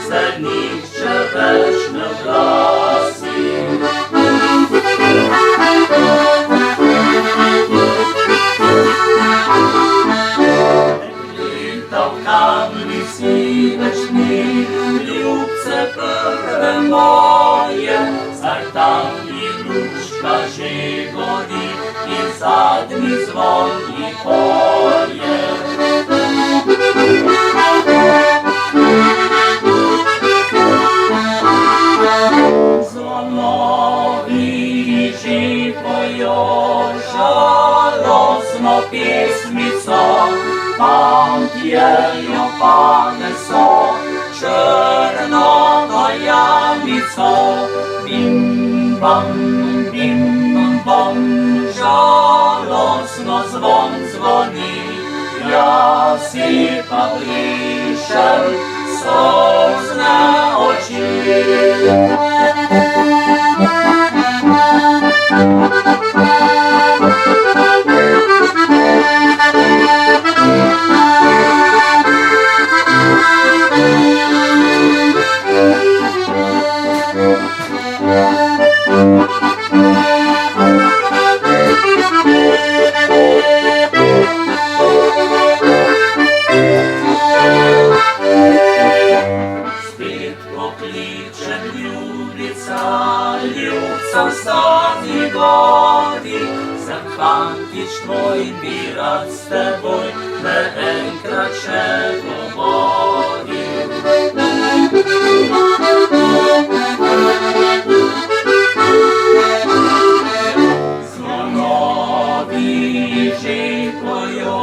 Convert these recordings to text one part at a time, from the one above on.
Зерніх червечне в ласі. Літа в камені сіночні, любце перве моє, цар і ручка живоді, і задній звон і поє. Звонові живою жалосно пісміцо, пам'єю панесо, чернотоя міцо, бім-бам, бім-бам, жалосно звон дзвонить, я сіпав лишем созне очі. Любцам стані годі, Захвантіч твой мірат з тебой, не краче воді. Звонові жіпою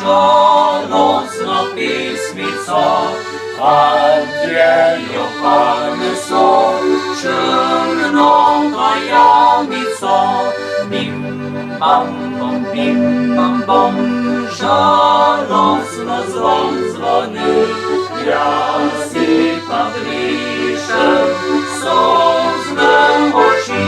жалосно пісміцо, Андрею панесо, чернотоя міцо, бім-бам-бом, бім-бам-бом, жалосно звон дзвонить, я сіпав лишем созне очі.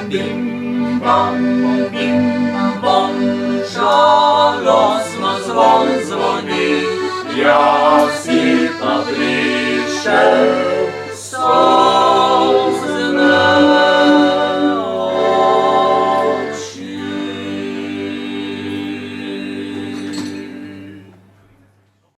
Бім-бам, бім-бам, жалосно звон дзвонить, я